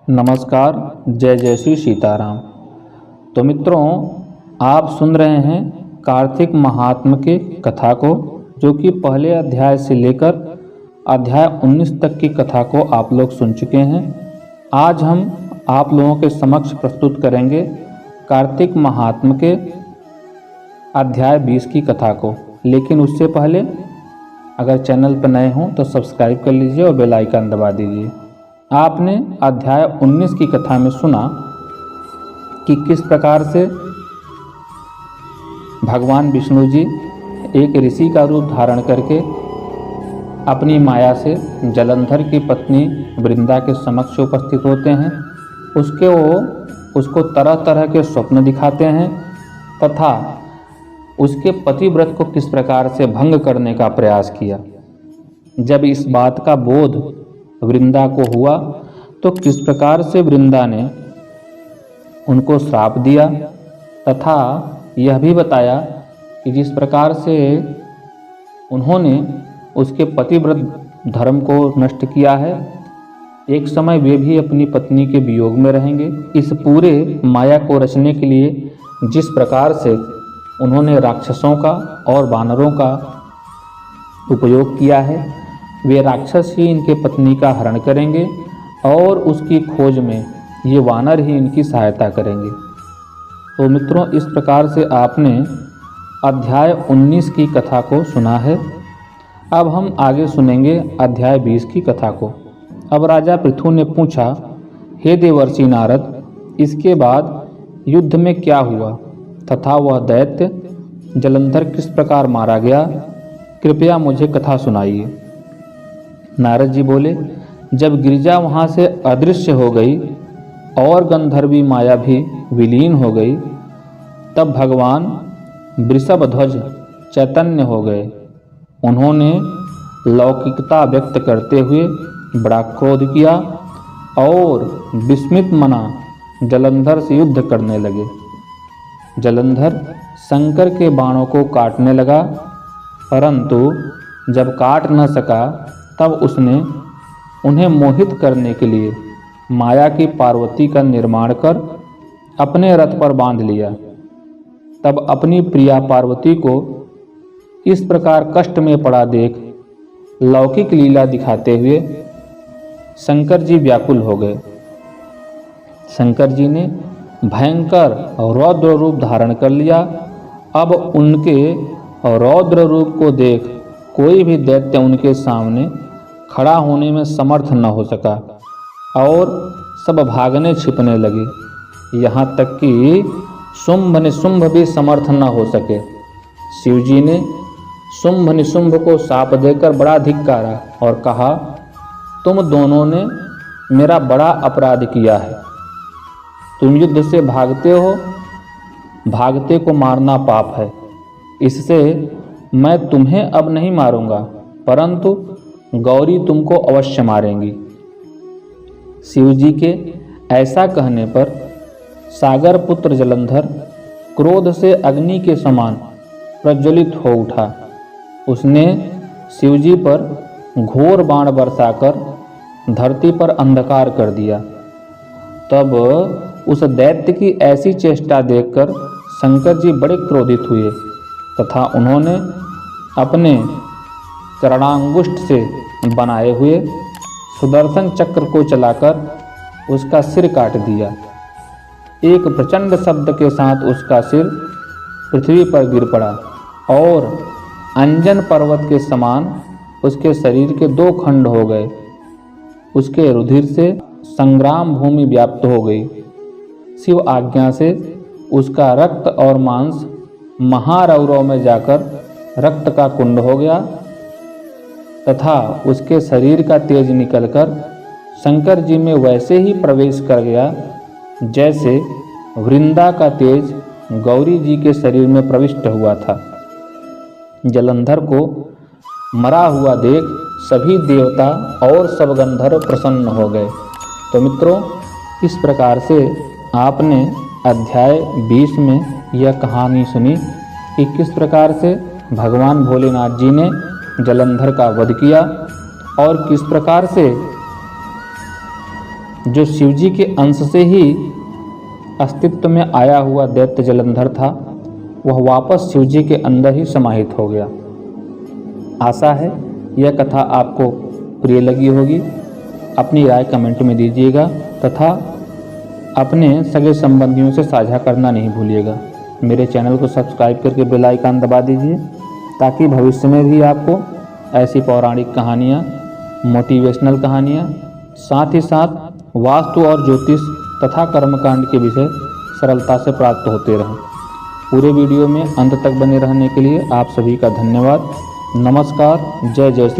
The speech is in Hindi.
नमस्कार, जय जय श्री सीताराम। तो मित्रों, आप सुन रहे हैं कार्तिक महात्म के कथा को, जो कि पहले अध्याय से लेकर अध्याय 19 तक की कथा को आप लोग सुन चुके हैं। आज हम आप लोगों के समक्ष प्रस्तुत करेंगे कार्तिक महात्म के अध्याय 20 की कथा को। लेकिन उससे पहले अगर चैनल पर नए हों तो सब्सक्राइब कर लीजिए और बेल आइकन दबा दीजिए। आपने अध्याय 19 की कथा में सुना कि किस प्रकार से भगवान विष्णु जी एक ऋषि का रूप धारण करके अपनी माया से जलंधर की पत्नी वृंदा के समक्ष उपस्थित होते हैं। उसको तरह तरह के स्वप्न दिखाते हैं तथा उसके पतिव्रत को किस प्रकार से भंग करने का प्रयास किया। जब इस बात का बोध वृंदा को हुआ तो किस प्रकार से वृंदा ने उनको श्राप दिया तथा यह भी बताया कि जिस प्रकार से उन्होंने उसके पतिव्रत धर्म को नष्ट किया है, एक समय वे भी अपनी पत्नी के वियोग में रहेंगे। इस पूरे माया को रचने के लिए जिस प्रकार से उन्होंने राक्षसों का और वानरों का उपयोग किया है, वे राक्षस ही इनके पत्नी का हरण करेंगे और उसकी खोज में ये वानर ही इनकी सहायता करेंगे। तो मित्रों, इस प्रकार से आपने अध्याय 19 की कथा को सुना है। अब हम आगे सुनेंगे अध्याय 20 की कथा को। अब राजा पृथु ने पूछा, हे देवर्षि नारद, इसके बाद युद्ध में क्या हुआ तथा वह दैत्य जलंधर किस प्रकार मारा गया? कृपया मुझे कथा सुनाइए। नारद जी बोले, जब गिरिजा वहाँ से अदृश्य हो गई और गंधर्वी माया भी विलीन हो गई, तब भगवान वृषभध्वज चैतन्य हो गए। उन्होंने लौकिकता व्यक्त करते हुए बड़ा क्रोध किया और विस्मित मना जलंधर से युद्ध करने लगे। जलंधर शंकर के बाणों को काटने लगा, परंतु जब काट न सका तब उसने उन्हें मोहित करने के लिए माया की पार्वती का निर्माण कर अपने रथ पर बांध लिया। तब अपनी प्रिया पार्वती को इस प्रकार कष्ट में पड़ा देख लौकिक लीला दिखाते हुए शंकर जी व्याकुल हो गए। शंकर जी ने भयंकर रौद्र रूप धारण कर लिया। अब उनके रौद्र रूप को देख कोई भी दैत्य उनके सामने खड़ा होने में समर्थ न हो सका और सब भागने छिपने लगे। यहाँ तक कि शुंभ निशुंभ भी समर्थ न हो सके। शिवजी ने शुंभ निशुंभ को शाप देकर बड़ा धिक्कारा और कहा, तुम दोनों ने मेरा बड़ा अपराध किया है। तुम युद्ध से भागते हो, भागते को मारना पाप है। इससे मैं तुम्हें अब नहीं मारूंगा, परंतु गौरी तुमको अवश्य मारेंगी। शिवजी के ऐसा कहने पर सागर पुत्र जलंधर क्रोध से अग्नि के समान प्रज्वलित हो उठा। उसने शिवजी पर घोर बाण बरसाकर धरती पर अंधकार कर दिया। तब उस दैत्य की ऐसी चेष्टा देखकर शंकर जी बड़े क्रोधित हुए तथा उन्होंने अपने चरणांगुष्ठ से बनाए हुए सुदर्शन चक्र को चलाकर उसका सिर काट दिया। एक प्रचंड शब्द के साथ उसका सिर पृथ्वी पर गिर पड़ा और अंजन पर्वत के समान उसके शरीर के 2 खंड हो गए। उसके रुधिर से संग्राम भूमि व्याप्त हो गई। शिव आज्ञा से उसका रक्त और मांस महारौरव में जाकर रक्त का कुंड हो गया तथा उसके शरीर का तेज निकलकर शंकर जी में वैसे ही प्रवेश कर गया जैसे वृंदा का तेज गौरी जी के शरीर में प्रविष्ट हुआ था। जलंधर को मरा हुआ देख सभी देवता और सब गंधर्व प्रसन्न हो गए। तो मित्रों, इस प्रकार से आपने अध्याय 20 में यह कहानी सुनी कि किस प्रकार से भगवान भोलेनाथ जी ने जलंधर का वध किया और किस प्रकार से जो शिवजी के अंश से ही अस्तित्व में आया हुआ दैत्य जलंधर था, वह वापस शिवजी के अंदर ही समाहित हो गया। आशा है यह कथा आपको प्रिय लगी होगी। अपनी राय कमेंट में दीजिएगा तथा अपने सगे संबंधियों से साझा करना नहीं भूलिएगा। मेरे चैनल को सब्सक्राइब करके बेल आइकन दबा दीजिए ताकि भविष्य में भी आपको ऐसी पौराणिक कहानियाँ, मोटिवेशनल कहानियाँ, साथ ही साथ वास्तु और ज्योतिष तथा कर्मकांड के विषय सरलता से प्राप्त होते रहें। पूरे वीडियो में अंत तक बने रहने के लिए आप सभी का धन्यवाद। नमस्कार। जय जय श्री